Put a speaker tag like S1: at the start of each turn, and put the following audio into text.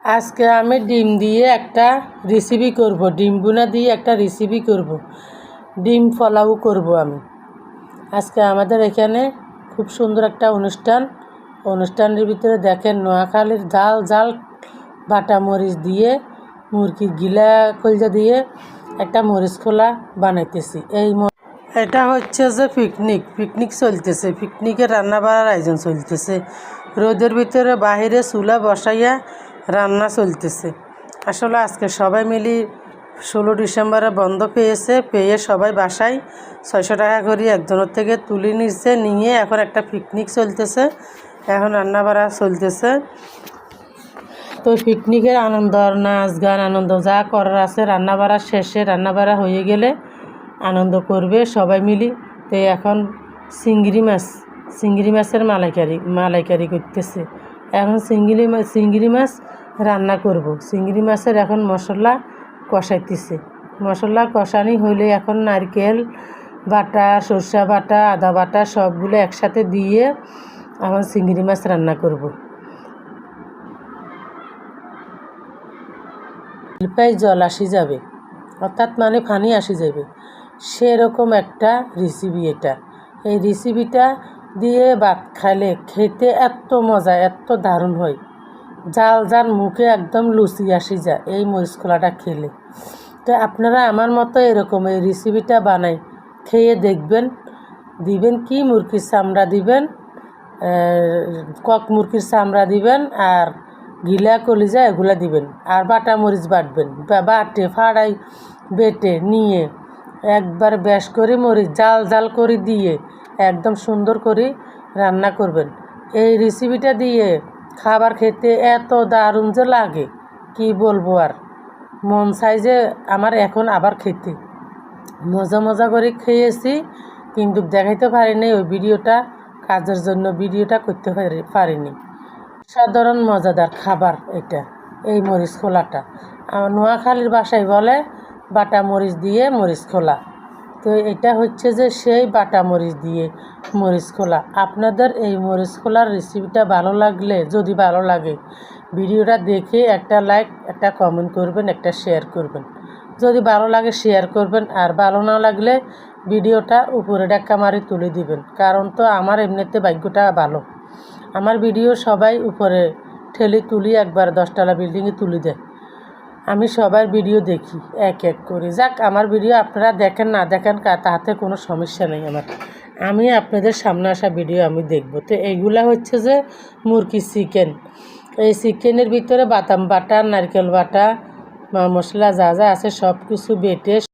S1: আজকে আমি ডিম দিয়ে একটা রেসিপি করব, ডিম ভুনা দিয়ে একটা রেসিপি করব, ডিম পোলাও করব আমি। আজকে আমাদের এখানে খুব সুন্দর একটা অনুষ্ঠানের ভিতরে দেখেন নোয়াখালীর জাল জাল বাটা মরিচ দিয়ে মুরগির গিলা কলজা দিয়ে একটা মরিচ খোলা বানাইতেছি। এটা হচ্ছে যে পিকনিক চলতেছে, পিকনিকের রান্না বাড়ার আয়োজন চলতেছে। রোদের ভিতরে বাহিরে চুলা বসাইয়া রান্না চলতেছে। আসলে আজকে সবাই মিলি 16 ডিসেম্বরে বন্ধ পেয়ে সবাই বাসায় 600 টাকা করে একজনের থেকে তুলে নিয়ে এখন একটা পিকনিক চলতেছে, এখন রান্না বাড়া চলতেছে। তো পিকনিকের আনন্দ, নাচ গান আনন্দ যা করার আছে, রান্না বাড়া শেষে রান্না বাড়া হয়ে গেলে আনন্দ করবে সবাই মিলি। তো এখন চিংড়ি মাছের মালাইকারি করতেছে। এখন চিংড়ি মাছ রান্না করব। চিংড়ি মাছের এখন মশলা কষাইতেছে। মশলা কষানি হইলে এখন নারকেল বাটা, সরষা বাটা, আদা বাটা সবগুলো একসাথে দিয়ে এখন চিংড়ি মাছ রান্না করব। প্রায় জল আসি যাবে, অর্থাৎ মানে পানি আসি যাবে, সেরকম একটা রেসিপি এটা। এই রেসিপিটা দিয়ে ভাত খেতে এত মজা, এত দারুণ হয়, জাল মুখে একদম লুচি আসি যায় এই মরিচ খোলাটা খেলে। তো আপনারা আমার মতো এরকম এই রেসিপিটা বানাই খেয়ে দেখবেন। দিবেন কি মুরগির চামড়া দিবেন, কক মুরগির চামড়া দিবেন, আর গিলা কলিজা এগুলা দিবেন, আর বাটা মরিচ বাটবেন, বেটে নিয়ে একবার বেশ করে মরিচ জাল করে দিয়ে একদম সুন্দর করে রান্না করবেন। এই রেসিপিটা দিয়ে খাবার খেতে এত দারুণ যে লাগে কি বলবো, আর মন চাই যে আমার এখন আবার খেতে। মজা করে খেয়েছি, কিন্তু দেখাইতে পারিনি ওই ভিডিওটা, কাজের জন্য ভিডিওটা করতে পারিনি। সাধারণ মজাদার খাবার এটা, এই মরিচ খোলাটা। আমার নোয়াখালীর ভাষায় বলে বাটা মরিচ দিয়ে মরিচ খোলা। তো এটা হচ্ছে যে সেই বাটা মরিচ দিয়ে মরিচ খোলা। আপনাদের এই মরিচ খোলার রেসিপিটা ভালো লাগলে, যদি ভালো লাগে ভিডিওটা দেখে একটা লাইক, একটা কমেন্ট করবেন, একটা শেয়ার করবেন। যদি ভালো লাগে শেয়ার করবেন, আর ভালো না লাগলে ভিডিওটা উপরে ডাক্কা মারি তুলে দিবেন। কারণ তো আমার এমনিতে ভাগ্যটা ভালো, আমার ভিডিও সবাই উপরে তুলি একবার 10তলা বিল্ডিংয়ে তুলে দেয়। আমি সবার ভিডিও দেখি এক করে। যাক, আমার ভিডিও আপনারা দেখেন না দেখেন তাতে কোনো সমস্যা নেই আমার, আমি আপনাদের সামনে আসা ভিডিও আমি দেখব। তো এইগুলা হচ্ছে যে মুরগির চিকেন। এই চিকেনের ভিতরে বাদাম বাটা, নারকেল বাটা, মশলা যা আছে সব কিছু বেটে